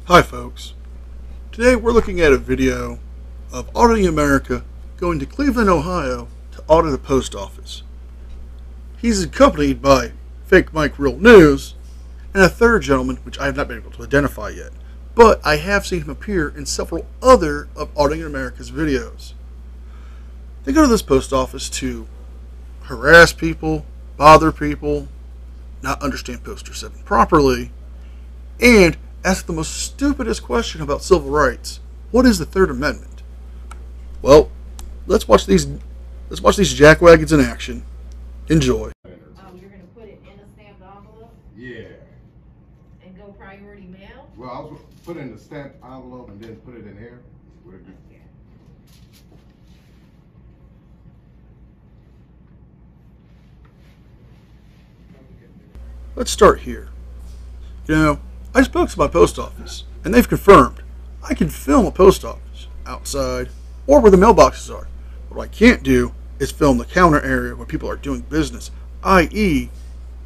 Hi folks, today we're looking at a video of Auditing America going to Cleveland, Ohio to audit a post office. He's accompanied by Fake Mike Real News and a third gentleman which I have not been able to identify yet, but I have seen him appear in several other of Auditing America's videos. They go to this post office to harass people, bother people, not understand Poster 7 properly, and ask the most stupidest question about civil rights. What is the Third Amendment? Well, let's watch these jackwagons in action. Enjoy. You're going to put it in a stamped envelope? Yeah. And go priority mail? Well, I was going to put it in the stamped envelope and then put it in here. Would it be? Let's start here. You know, I spoke to my post office, and they've confirmed I can film a post office outside or where the mailboxes are. What I can't do is film the counter area where people are doing business, i.e.,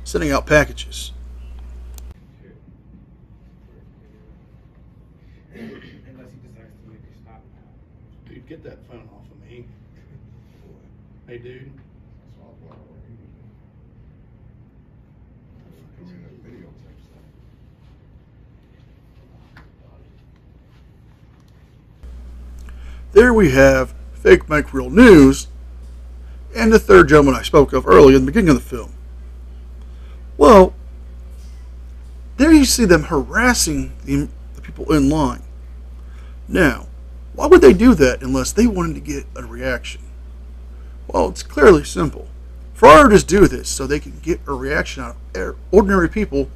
sending out packages. Unless he decides to make you stop. Dude, get that phone off of me. Hey, dude. There we have Fake Mike Real News and the third gentleman I spoke of earlier in the beginning of the film. Well, there you see them harassing the people in line. Now, why would they do that unless they wanted to get a reaction? Well, it's clearly simple. Frauditors do this so they can get a reaction out of ordinary people,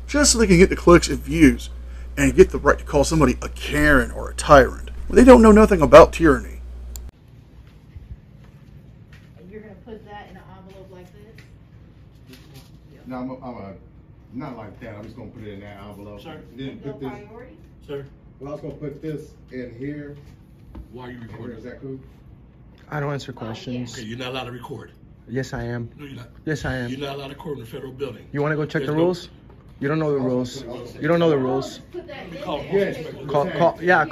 just so they can get the clicks and views and get the right to call somebody a Karen or a tyrant. They don't know nothing about tyranny. And you're going to put that in an envelope like this? No, I'm not like that. I'm just going to put it in that envelope. Sir. Then No put this. priority? Sir, Well, I was going to put this in here. why are you recording? Is that cool? I don't answer questions. Okay, you're not allowed to record. Yes, I am. No, you're not. Yes, I You're am. not allowed to record in the federal building. You want to go check the There's no- rules? You don't know the rules. You don't know the rules. Put that in Call- there. Yes. Call, call, yeah,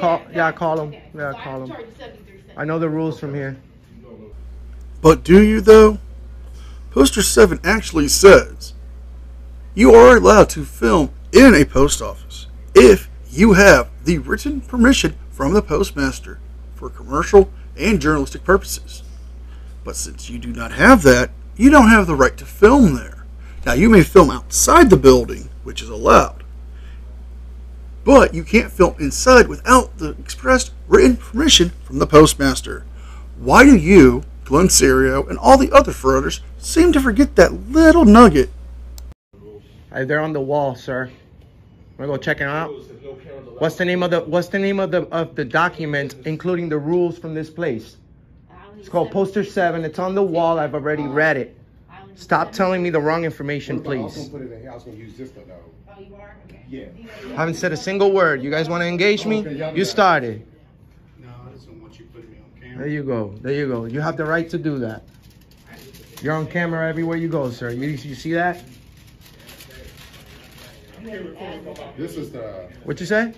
call them. Yeah, call them. Charge you 73 cents. I know the rules from here. But do you though? Poster 7 actually says you are allowed to film in a post office if you have the written permission from the postmaster for commercial and journalistic purposes. But since you do not have that, you don't have the right to film there. Now, you may film outside the building, which is allowed, but you can't film inside without the expressed written permission from the postmaster. Why do you, Glenn Serio, and all the other frauditors seem to forget that little nugget? They're on the wall, sir. Wanna go check it out? What's the name of the document, including the rules from this place? It's called Poster 7. It's on the wall. I've already read it. Stop telling me the wrong information, I was going please. to put it in here. I was going to use this though. Oh, you are? Okay. Yeah. Haven't said a single word. You guys want to engage me? You started. No, I just don't want you putting me on camera. There you go. There you go. You have the right to do that. You're on camera everywhere you go, sir. You see that? This is the. What you say?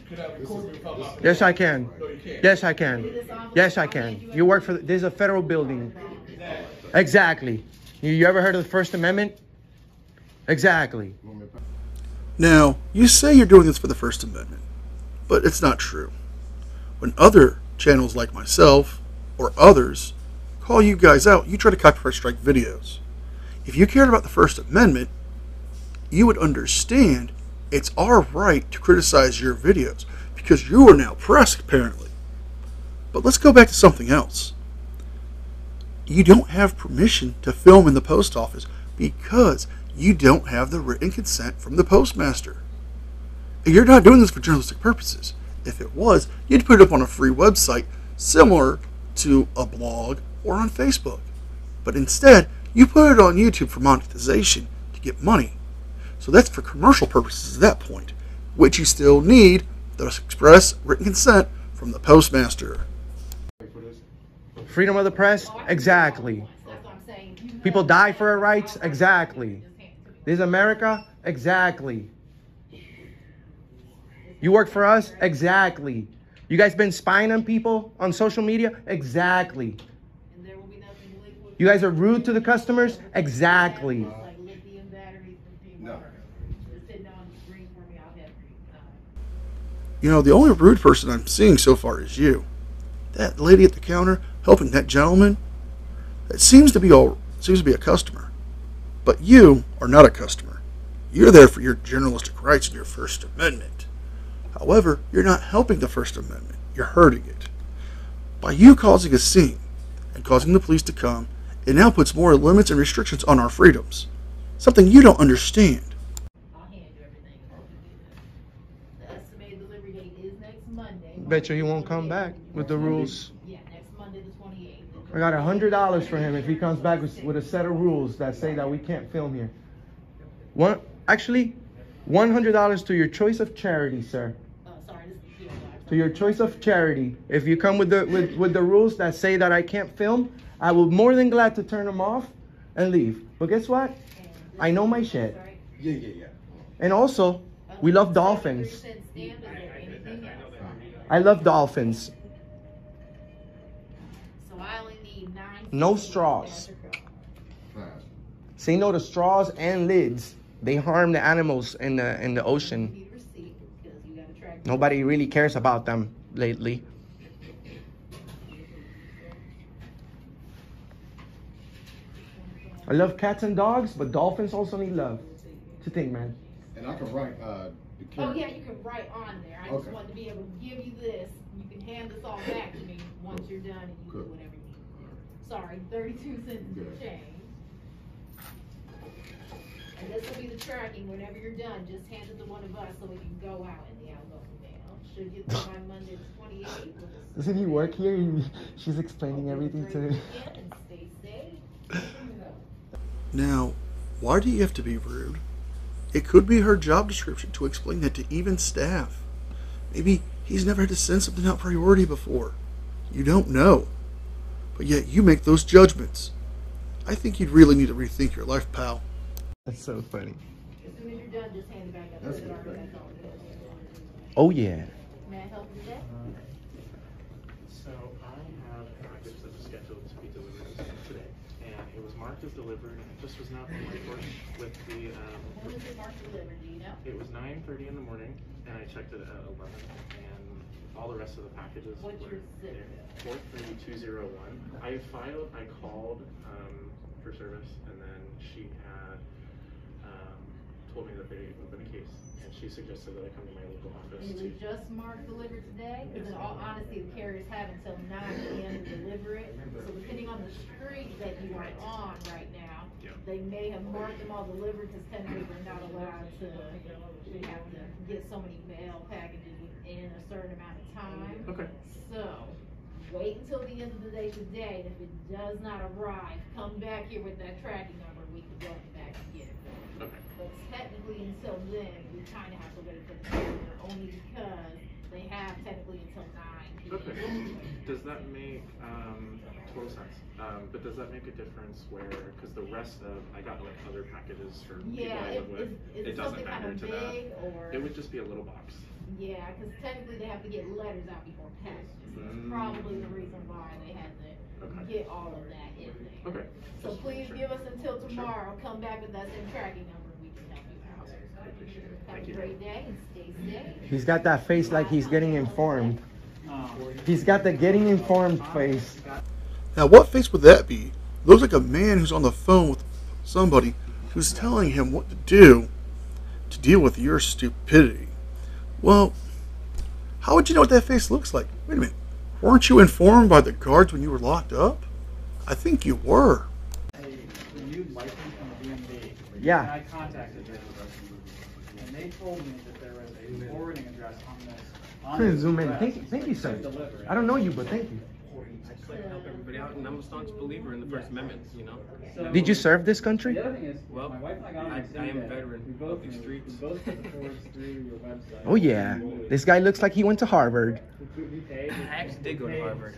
Can I record me from my- Yes, I can. No, you can't. Yes, I can. Yes, I can. You work for. There's a federal building. Exactly. You ever heard of the First Amendment? Exactly. Now, you say you're doing this for the First Amendment, but it's not true. When other channels like myself or others call you guys out, you try to copyright strike videos. If you cared about the First Amendment, you would understand it's our right to criticize your videos because you are now press, apparently. But let's go back to something else. You don't have permission to film in the post office because you don't have the written consent from the postmaster. You're not doing this for journalistic purposes. If it was, you'd put it up on a free website similar to a blog or on Facebook. But instead, you put it on YouTube for monetization to get money. So that's for commercial purposes at that point, which you still need the express written consent from the postmaster. Freedom of the press? Exactly. People die for their rights? Exactly. This is America? Exactly. You work for us? Exactly. You guys been spying on people on social media? Exactly. And there will be nothing liquid. You guys are rude to the customers? Exactly. Like lithium batteries for people. No. Just sitting on the screen for me, I'll have You know, the only rude person I'm seeing so far is you. That lady at the counter helping that gentleman, that seems to be a customer. But you are not a customer. You're there for your journalistic rights and your First Amendment. However, you're not helping the First Amendment. You're hurting it. By you causing a scene and causing the police to come, it now puts more limits and restrictions on our freedoms. Something you don't understand. I'll hand you everything. The estimated delivery date is next Monday. Bet you he won't come back with the rules. Yeah, next Monday the 28th. I got $100 for him if he comes back with a set of rules that say that we can't film here. Actually, $100 to your choice of charity, sir. Sorry, this is the PO box. To your choice of charity. If you come with the rules that say that I can't film, I will more than glad to turn them off and leave. But guess what? I know my shit. Yeah. And also, we love dolphins. I love dolphins. So I only need 9. No straws. Fast. Say no to straws and lids. They harm the animals in the ocean. Nobody really cares about them lately. I love cats and dogs, but dolphins also need love. What you think, man? And I can write the Oh character. yeah, you can write on there. I just wanted to be able to give you this. You can hand this all back to me once you're done and you do whatever you need to do. Sorry, 32 cents and change. And this will be the tracking. Whenever you're done, just hand it to one of us so we can go out in the outgoing mail. Should get there by Monday the 28th. Doesn't he work here? She's explaining everything to him. And stay safe. Now, why do you have to be rude? It could be her job description to explain that to even staff. Maybe he's never had to send something out priority before. You don't know. But yet you make those judgments. I think you'd really need to rethink your life, pal. That's so funny. As soon as you're done, just hand it back up. That's That's good. all it is. Oh yeah. May I help you today? So I have a package that was scheduled to be delivered today, and it was marked as delivered, and it just was not pushed with the. When was it marked delivered? Do you know? It was 9:30 in the morning, and I checked it at 11, and all the rest of the packages What's were your zip code? 43201. I called for service, and then she had told me that they opened a case, and she suggested that I come to my local office And it was just marked delivered today? Because in all honesty, the carriers have until 9 p.m. to deliver it. So depending on the street that you are on right now, they may have marked them all delivered because technically we're not allowed to, we have to get so many mail packages within a certain amount of time. Okay. So, wait until the end of the day today, and if it does not arrive, come back here with that tracking number, we can go back and get it. Okay. But technically until then, we kind of have to wait for the carrier, only because they have technically until 9 p.m. Okay. Does that make total sense? But does that make a difference where, because the rest of, I got like other packages for people I live with, is it doesn't something kind matter of to big, that. or? It would just be a little box. Yeah, because technically they have to get letters out before packages. That's probably the reason why they had to get all of that in there. Okay. So Just please sure. give us until tomorrow. Come back with that same tracking number, and we can help you out. I appreciate it. Have Thank a you. great day and stay safe. He's got that face like he's getting informed. He's got the getting informed face. Now, what face would that be? Looks like a man who's on the phone with somebody who's telling him what to do to deal with your stupidity. Well, how would you know what that face looks like? Wait a minute. Weren't you informed by the guards when you were locked up? I think you were. A renewed license from the DMV. Yeah. And I contacted them, and they told me that there was a forwarding address on this. Couldn't zoom in. Thank you, sir. I don't know you, but thank you. I try to help everybody out, and I'm a staunch believer in the First Amendment, you know. So, Did you serve this country? The other thing is, Well, my wife and I got on I the am same a day. veteran We both of these knew- streets. We both took the course through your website. Oh yeah. This guy looks like he went to Harvard. We paid. I actually did go to Harvard.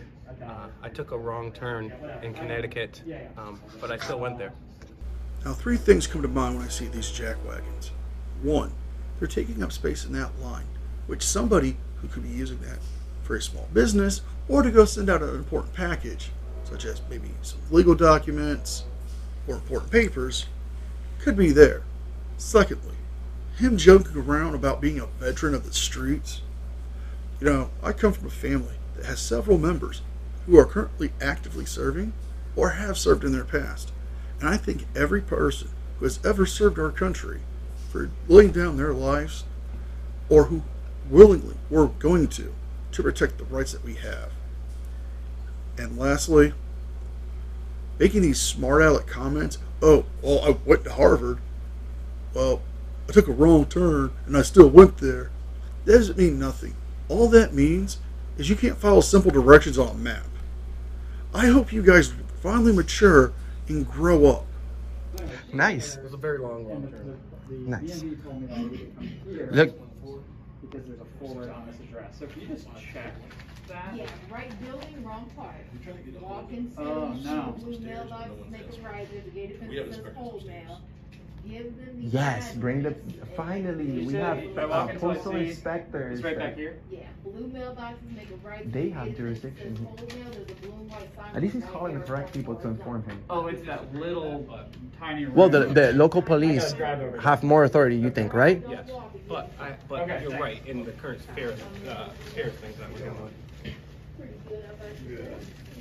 I took a wrong turn in Connecticut, but I still went there. Now, 3 things come to mind when I see these jackwagons. 1, they're taking up space in that line. which somebody who could be using that for a small business or to go send out an important package, such as maybe some legal documents or important papers, could be there. Secondly, him joking around about being a veteran of the streets. You know, I come from a family that has several members who are currently actively serving or have served in their past. And I think every person who has ever served our country for laying down their lives or who willingly were going to protect the rights that we have. And lastly, making these smart aleck comments, oh, well, I went to Harvard. Well, I took a wrong turn and I still went there. That doesn't mean nothing. All that means is you can't follow simple directions on a map. I hope you guys finally mature and grow up. Nice. It was a very long turn. Nice. Look. Because there's a forward on this address. So can you just check that? Yeah, right building, wrong part. Walk in, Oh, no. blue mailbox, make a right, there's a gated fence that says hold mail. Give them the Yes, address. bring the. Finally, we have If I walk into postal a scene, inspectors. It's right that- back here. Yeah, blue mailboxes, make a right. They there's a have gated fence that jurisdiction. says hold mail, there's a blue and white sign At least he's right calling the there, correct people to inform him. Oh, it's that little tiny room. Well, the local police drive over there. have more authority, you think, right? Yes, but Okay, you're thanks. right in the current spirit things that we're dealing with. Pretty good, I bet you.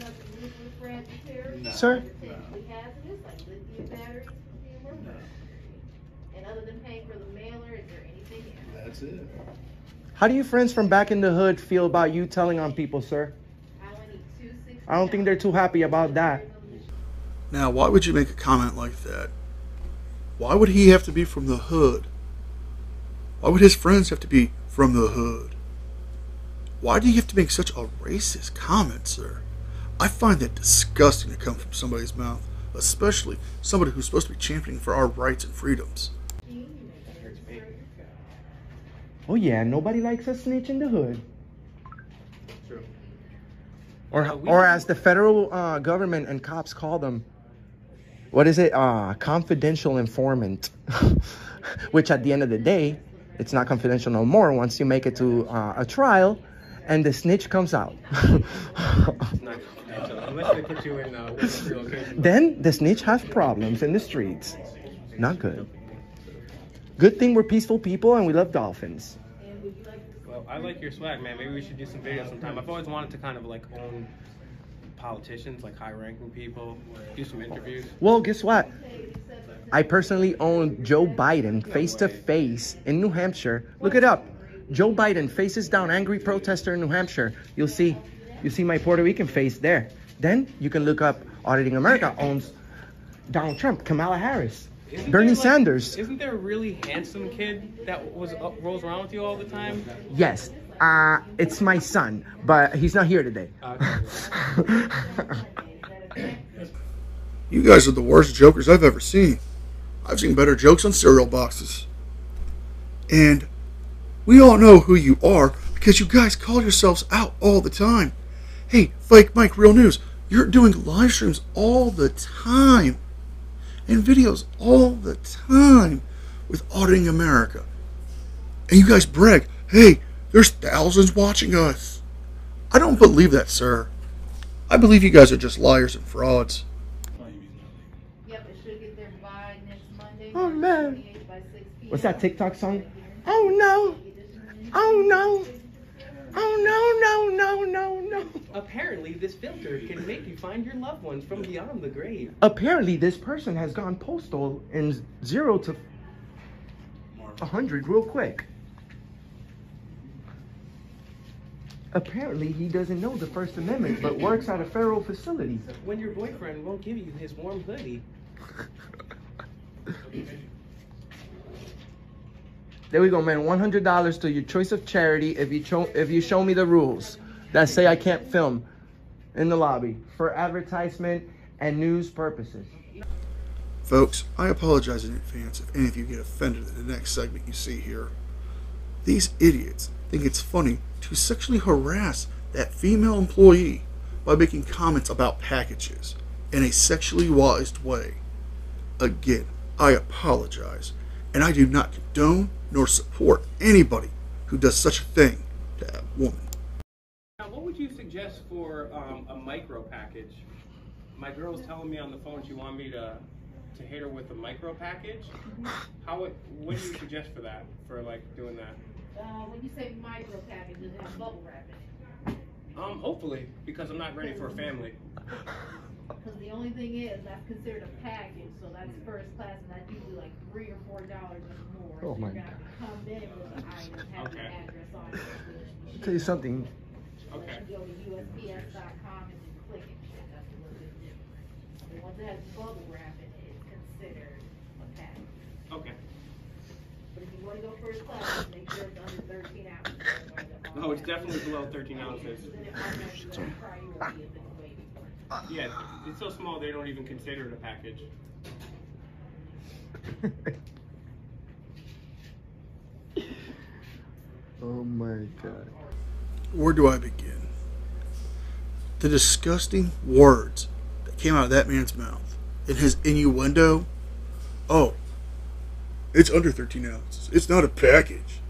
Nothing loose with Fred Terry. Sir? Potentially hazardous, like lithium batteries being worked on. And other than paying for the mailer, is there anything else? That's it. How do your friends from back in the hood feel about you telling on people, sir? I only need 260. I don't think they're too happy about that. Now, why would you make a comment like that? Why would he have to be from the hood? Why would his friends have to be from the hood? Why do you have to make such a racist comment, sir? I find that disgusting to come from somebody's mouth, especially somebody who's supposed to be championing for our rights and freedoms. Oh yeah, nobody likes a snitch in the hood. True. Or as the federal government and cops call them, what is it? Confidential informant. Which at the end of the day, it's not confidential no more once you make it to a trial and the snitch comes out. It's not confidential, unless they put you in witness relocation. Then the snitch has problems in the streets. Not good. Good thing we're peaceful people and we love dolphins. Well, I like your swag, man. Maybe we should do some videos sometime. I've always wanted to kind of like own politicians, like high-ranking people, do some interviews. Well, guess what? I personally own Joe Biden face to face in New Hampshire. Look it up. Joe Biden faces down angry protester in New Hampshire. You'll see my Puerto Rican face there. Then you can look up Auditing America owns Donald Trump, Kamala Harris, Bernie Sanders. Isn't there a really handsome kid that rolls around with you all the time? Yes. It's my son, but he's not here today. You guys are the worst jokers I've ever seen. I've seen better jokes on cereal boxes. And we all know who you are because you guys call yourselves out all the time. Hey, Fake Mike, Real News, you're doing live streams all the time and videos all the time with Auditing America. And you guys brag, hey, there's thousands watching us. I don't believe that, sir. I believe you guys are just liars and frauds. Yep, it should get there by next Monday. Oh, man. 28th by 6 p.m. What's that TikTok song? Oh no! Oh no! Oh no, no, no, no, no. Apparently, this filter can make you find your loved ones from beyond the grave. Apparently, this person has gone postal in 0 to 100 real quick. Apparently, he doesn't know the First Amendment, but works at a federal facility. When your boyfriend won't give you his warm hoodie. There we go, man. $100 to your choice of charity if you show me the rules that say I can't film in the lobby for advertisement and news purposes. Folks, I apologize in advance if any of you get offended in the next segment you see here. These idiots think it's funny to sexually harass that female employee by making comments about packages in a sexually wise way. Again, I apologize, and I do not condone nor support anybody who does such a thing to a woman. Now, what would you suggest for a micro package? My girl's telling me on the phone she wanted me to hit her with a micro package. What do you suggest for that? For like doing that? When you say micro package, does it have bubble wrap in it? Hopefully, because I'm not ready for a family. Because the only thing is, that's considered a package, so that's first class, and that's usually like $3 or $4 or more. Oh so my you're gonna have to come in with the item, have the Okay. address on it. I'll tell you something. Okay. Then you go to USPS.com and you click it. That's what it is. And once it has bubble wrap in it, it's considered a package. Okay. But if you want to go first class, make sure it's under 13 ounces. No, it's definitely below 13 ounces. Then it automatically goes priority if it's way before. Yeah, it's so small they don't even consider it a package. Oh my God. Where do I begin? The disgusting words that came out of that man's mouth in his innuendo. Oh, it's under 13 ounces. It's not a package.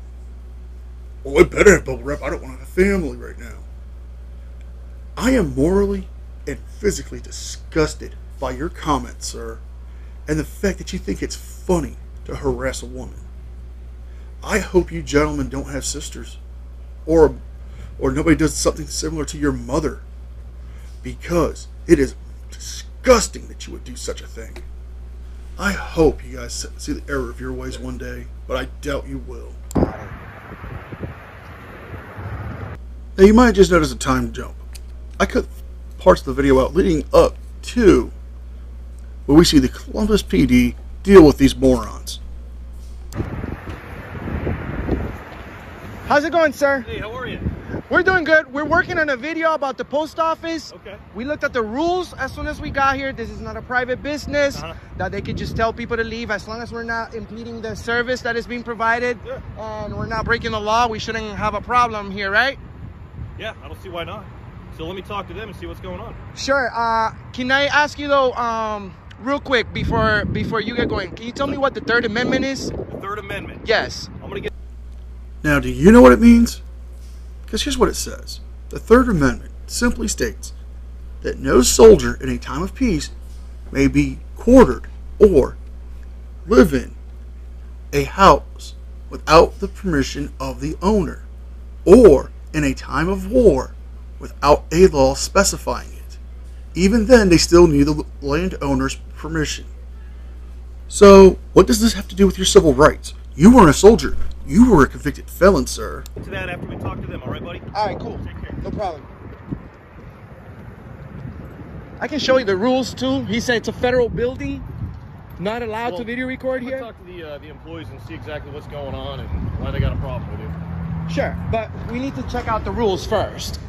Well, it better have bubble wrap. I don't want to have a family right now. I am morally and physically disgusted by your comments, sir, and the fact that you think it's funny to harass a woman. I hope you gentlemen don't have sisters, or nobody does something similar to your mother, because it is disgusting that you would do such a thing. I hope you guys see the error of your ways one day, but I doubt you will. Now you might just notice a time jump. I cut parts of the video out leading up to where we see the Columbus PD deal with these morons. How's it going, sir? Hey, how are you? We're doing good. We're working on a video about the post office. Okay. We looked at the rules as soon as we got here. This is not a private business that they could just tell people to leave as long as we're not impeding the service that is being provided. Yeah. And we're not breaking the law. We shouldn't have a problem here, right? Yeah, I don't see why not. So let me talk to them and see what's going on. Sure. Can I ask you though, real quick before you get going, can you tell me what the Third Amendment is? The Third Amendment. Yes. I'm gonna get. Now, do you know what it means? Because here's what it says. The Third Amendment simply states that no soldier in a time of peace may be quartered or live in a house without the permission of the owner, or in a time of war without a law specifying it. Even then, they still need the landowner's permission. So, what does this have to do with your civil rights? You weren't a soldier. You were a convicted felon, sir. To that after we talk to them, all right, buddy? All right, cool. Take care. No problem. I can show you the rules too. He said it's a federal building, not allowed to video record I'm here. gonna talk to the employees and see exactly what's going on and why they got a problem with you. Sure, but we need to check out the rules first.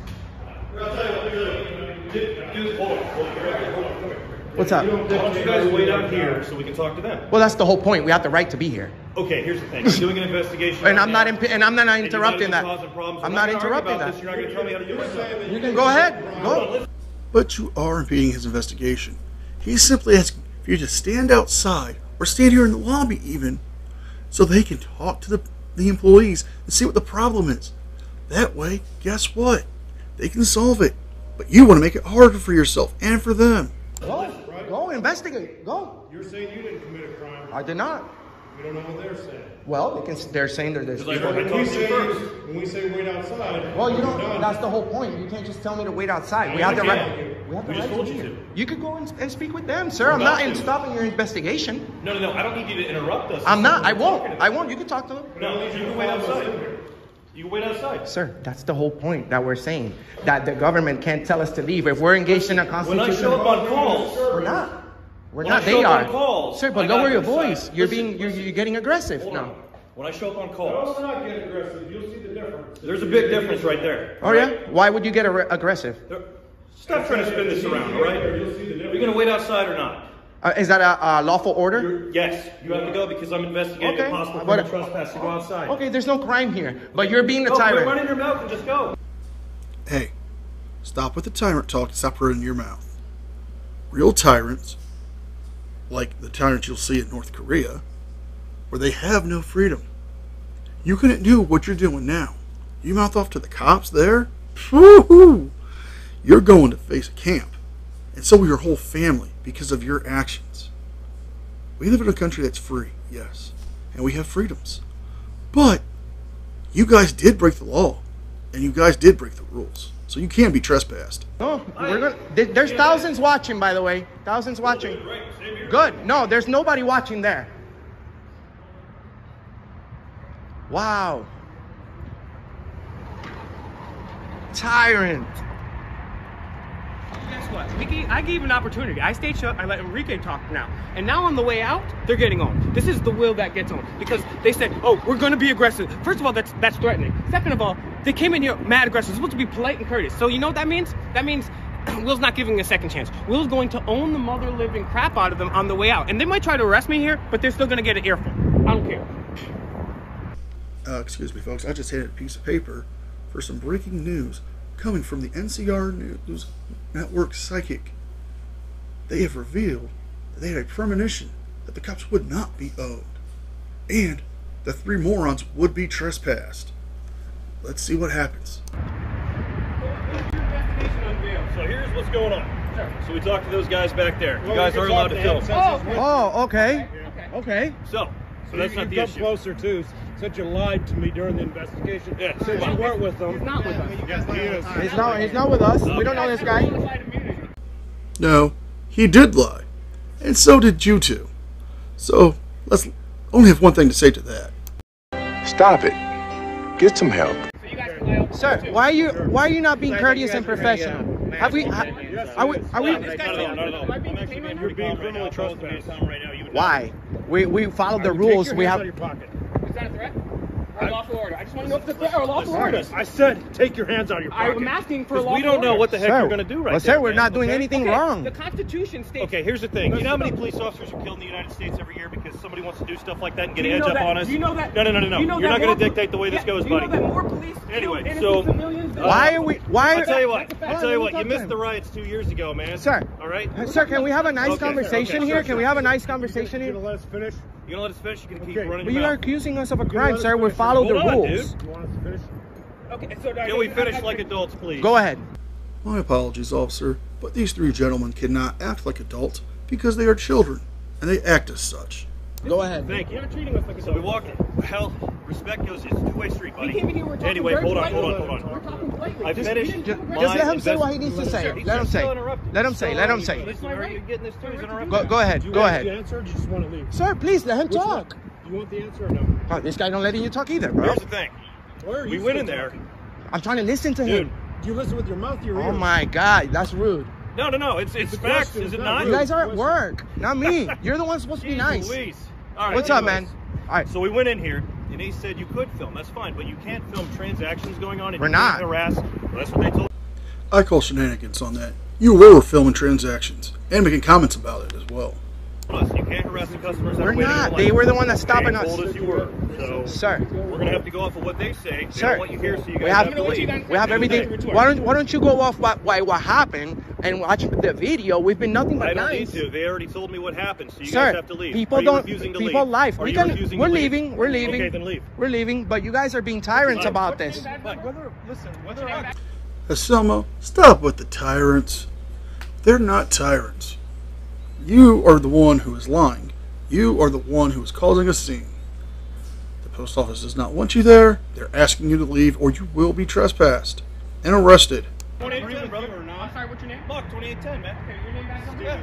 What's up? Why don't you guys wait out here so we can talk to them? Well, that's the whole point. We have the right to be here. Okay, here's the thing. You're doing an investigation. And right I'm not now, interrupting that. I'm not interrupting that. You're not going to tell me how to do it. You can go ahead. Go. But you are impeding his investigation. He's simply asking for you to stand outside or stand here in the lobby even so they can talk to the employees and see what the problem is. That way, guess what? They can solve it. But you want to make it harder for yourself and for them. Go investigate. Go. You're saying you didn't commit a crime. I did not. We don't know what they're saying. Well, they're saying there's Because I heard it When we say wait outside. well, you we're don't. done. That's the whole point. You can't just tell me to wait outside. We have the right. We have the We just right told to you be here. to. You could go and speak with them, sir. I'm about not to. stopping your investigation. No. I don't need you to interrupt us. I'm not. I We're talking to won't. them. I won't. You can talk to them. No, you can wait outside. You can wait outside. Sir, that's the whole point that we're saying. That the government can't tell us to leave. If we're engaged in a When constitution. I show up on calls, We're not. We're When not. I They show up are. on calls, Sir, but I got lower your your side. voice. You're Listen, you're getting aggressive hold now. on. When I show up on No, calls, we're not getting aggressive. You'll see the difference. there's a big difference right there. Oh yeah? Why would you get aggressive? Stop trying to spin this around, all right? You're going to wait outside or not? Is that a lawful order? Yes, you have to go because I'm investigating Okay. a possible But- criminal trespass to go outside. Okay, there's no crime here, but you're being a Go, quit tyrant. running your mouth and just go. Hey, stop with the tyrant talk and stop running your mouth. Real tyrants, like the tyrants you'll see in North Korea, where they have no freedom. You couldn't do what you're doing now. You mouth off to the cops there? Woo-hoo! You're going to face a camp. And so will your whole family because of your actions. We live in a country that's free, yes. And we have freedoms. But you guys did break the law. And you guys did break the rules. So you can be trespassed. Oh, there's thousands watching, by the way. Thousands watching. Good. No, there's nobody watching there. Wow. Tyrant. Guess what? I gave an opportunity. I stayed shut. I let Enrique talk now. And now on the way out, they're getting on. This is the will that gets on. Because they said, oh, we're going to be aggressive. First of all, that's threatening. Second of all, they came in here mad aggressive. It's supposed to be polite and courteous. So you know what that means? That means Will's not giving a second chance. Will's going to own the mother living crap out of them on the way out. And they might try to arrest me here, but they're still going to get an earful. I don't care. Excuse me, folks. I just handed a piece of paper for some breaking news coming from the NCR News Network Psychic. They have revealed that they had a premonition that the cops would not be owed, and the 3 morons would be trespassed. Let's see what happens. So here's what's going on. So we talked to those guys back there. You guys are allowed to film. Oh, okay. Okay. So that's not the issue. Closer too. Said you lied to me during the investigation. Yeah. Said you weren't with them. He's not with us. Yes, he is. He's not with us. We don't know this guy. No, he did lie, and so did you two. So let's only have one thing to say to that. Stop it. Get some help. Sir, why are you not being courteous and professional? Are we? You're being criminally trespassed right now. Why? We follow the rules. We have. Is that a threat? Or a lawful order? I just want to know if it's a threat or a lawful order. I said, take your hands out of your pocket. I'm asking for a lawful we don't know order. what the heck Sir, you're going to do right well, there. sir, we're not doing anything wrong. The Constitution states... Okay, here's the thing. You know how many police officers are killed in the United States every year because somebody wants to do stuff like that and get edge up on us? Do you know that? No. You know You're not that going to dictate the way this goes, buddy. You know that more police Anyway, kill so innocent civilians than... Why are we? Why? I'll tell you what. You missed the riots 2 years ago, man. Sir. All right? Sir, can we have a nice conversation here? sure. Can we have a nice conversation You here? gonna let us finish? You're going to let us finish? You're going to keep Okay. running Well, your you are mouth? accusing us of a crime, let sir. us We finish. follow the Hold on, rules. dude. You want us to finish? Okay, so... Can we finish like adults, please? Go ahead. My apologies, officer, but these 3 gentlemen cannot act like adults because they are children, and they act as such. Go ahead. Thank you. You're not treating us like So we walked. Hell, respect goes. It's a 2-way street, buddy. We came in here, we're talking Anyway, very hold on. politely. We're talking politely. I finished. Just let him say what he needs to say. Let him say. Let him say. Let him say. Listen, are you getting this too? He's interrupting. Go ahead. Do you Go want ahead. the answer or do you just want to leave? Sir, please let him Which talk. one? Do you want the answer or no? Oh, this guy don't letting you talk either, bro. Here's the thing. Where are We you went still in there. talking? I'm trying to listen to Dude. him. Do you listen with your mouth or your ears? Oh my God, that's rude. No. It's a facts. question, Is it's it not not? You guys are at work, not me. You're the one supposed to be Jeez nice. Louise. All right, What's up, anyways. man? All right. So we went in here, and he said you could film. That's fine, but you can't film transactions going on. And We're you can't not. harass. Well, that's what they told. I call shenanigans on that. You were filming transactions and making comments about it as well. us. You can't harass the customers. We're not. They were the one that's stopping us. Told us you were. So Sir. we're gonna have to go off of what they say. They Sir. don't want you here, so you We guys have, have to leave. we have everything. Why don't you go off what happened and watch the video? We've been nothing but I don't nice. need to. They already told me what happened, so you Sir, guys have to leave. people Are you don't. refusing to People leave? life. Are We you can. refusing We're to leave? leaving. We're leaving. Okay, then leave. We're leaving. But you guys are being tyrants about this. Selma, stop with the tyrants. They're not tyrants. You are the one who is lying. You are the one who is causing a scene. The post office does not want you there. They're asking you to leave or you will be trespassed and arrested. 2810, brother. I'm sorry, what's your name? Look, 2810, man. Okay, your name back something? Yeah.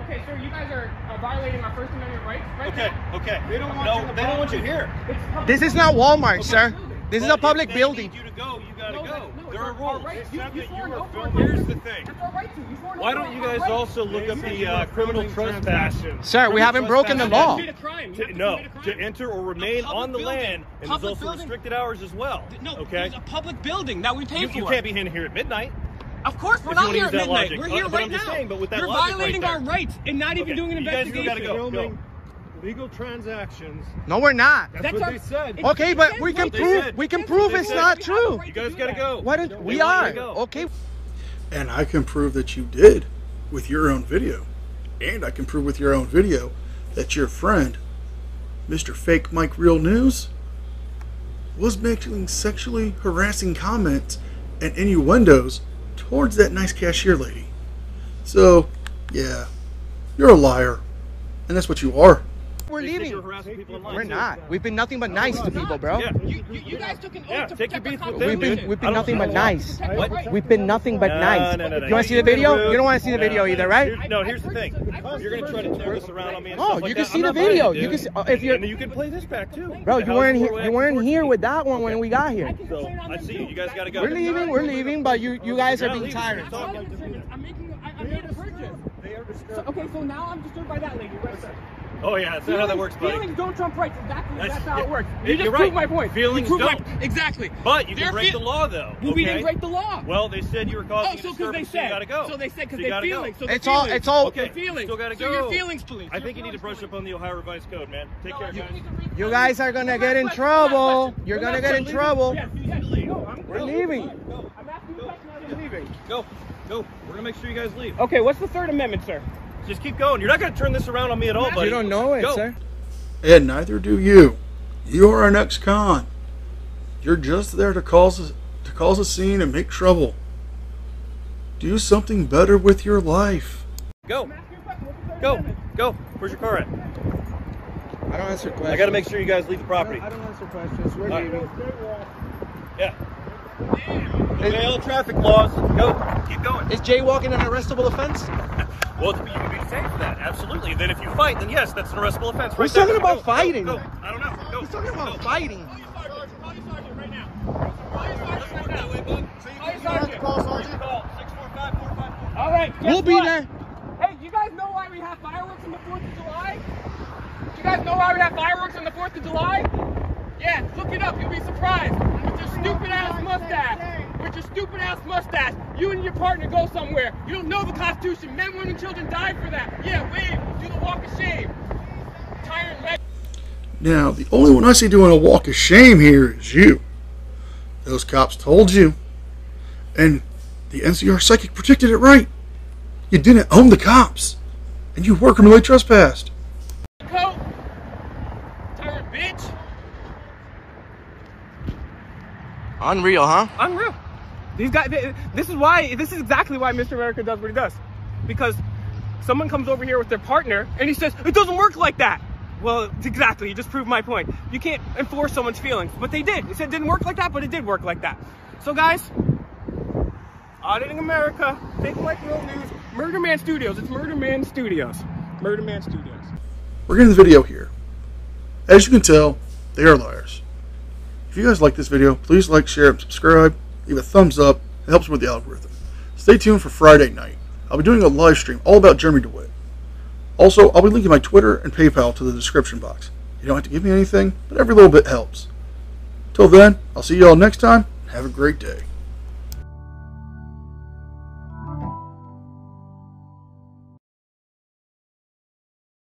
Okay, sir, you guys are violating my First Amendment rights right now. Okay. They don't want no, you to they don't want you here. It's public. This is not Walmart, sir. This is a public If building. they need you to go, you gotta No, go. no, There are it's our rules. right. Here's the thing. That's our right to. You swore Why no don't you our guys right. also look up the criminal trespass? Sir, we haven't broken the law. You have to commit a No, crime. to enter or remain public on the building. land, and there's Public also building. restricted hours as well. No, okay. there's a public building that we pay You for. can't be in here at midnight. Of course, we're If you not wanna here use at that midnight. logic. We're here But right I'm now. just saying, but with that You're logic violating right our there. rights and not even doing an You guys investigation. gotta go. Legal transactions. No, we're not. That's what they said. Okay, but we can They prove. said. We can That's prove what they it's said. not true. You guys gotta go. Why don't we They want are you to go. okay? And I can prove that you did with your own video. And I can prove with your own video that your friend, Mr. Fake Mike Real News, was making sexually harassing comments and innuendos towards that nice cashier lady. So, yeah, you're a liar. And that's what you are. We're leaving. We're We're not. We've been nothing but nice to people, bro. Yeah. You guys took an oath to take your protect beef the with them. We've been nothing but nice. What? We've been nothing but nice. No. You want to see the video? You don't want to see the video either, right? Here's the thing. You're gonna try to tear this around on me. And Oh, stuff like you can that. see I'm the not buying video. it, You dude. can see, if you're, And you can play this back too. bro. You weren't here. How's You weren't towards here me? with that one when we got here. So I see you. You guys gotta go. We're leaving, but you guys are being tired. I made a purchase. Okay, so now I'm disturbed by that lady. Right there. Oh yeah, that's not how that works, buddy. Feelings don't trump rights. Exactly. That's how it works. You're You just right. proved my point. Feelings You proved don't. Exactly. But you can Their break feel- the law, though. Well, we didn't okay? break the law. Well, they said you were causing Oh, so because disturbance, they so you gotta said. go. So they said because So you they gotta go. feelings. So It's all. Okay, feelings. still gotta So go. your feelings, police. I think you need to brush up on the Ohio Revised Code, man. Take care, guys. You guys are gonna get in trouble. You're gonna get in trouble. Yes, We're leaving. I'm asking you a question. I'm leaving. Go. We're gonna make sure you guys leave. Okay, what's the Third Amendment, sir? Just keep going. You're not gonna turn this around on me at all, buddy. You don't know it, Go. sir. And neither do you. You are an ex-con. You're just there to cause a scene and make trouble. Do something better with your life. Go. Where's your car at? I don't answer questions. I gotta make sure you guys leave the property. I don't answer questions. We're All leaving. Yeah. Obey all traffic laws. Go. Keep going. Is jaywalking an arrestable offense? Well, you can be safe for that. Absolutely. Then if you fight, then yes, that's an arrestable offense. Who's there. talking about Go. fighting? Go. I don't know. Go. He's talking about fighting. All right. We'll be there. Hey, do you guys know why we have fireworks on the 4th of July? Do you guys know why we have fireworks on the 4th of July? Yeah, look it up. You'll be surprised. With your stupid ass mustache. With your stupid ass mustache. You and your partner go somewhere. You don't know the Constitution. Men, women, and children died for that. Yeah, wave. Do the walk of shame. Tyrant red. Now, the only one I see doing a walk of shame here is you. Those cops told you. And the NCR psychic predicted it right. You didn't own the cops. And you were criminally trespassed. Coat. Tyrant bitch. Unreal, huh? Unreal. These guys, this is exactly why Mr. America does what he does. Because someone comes over here with their partner and he says, it doesn't work like that. Well, exactly, you just proved my point. You can't enforce someone's feelings, but they did. They said it didn't work like that, but it did work like that. So guys, Auditing America, Fake Like Real News, Murder Man Studios. It's Murder Man Studios. Murder Man Studios. We're getting the video here. As you can tell, they are liars. If you guys like this video, please like, share, and subscribe. Leave a thumbs up. It helps with the algorithm. Stay tuned for Friday night. I'll be doing a live stream all about Jeremy DeWitt. Also, I'll be linking my Twitter and PayPal to the description box. You don't have to give me anything, but every little bit helps. Till then, I'll see you all next time. Have a great day.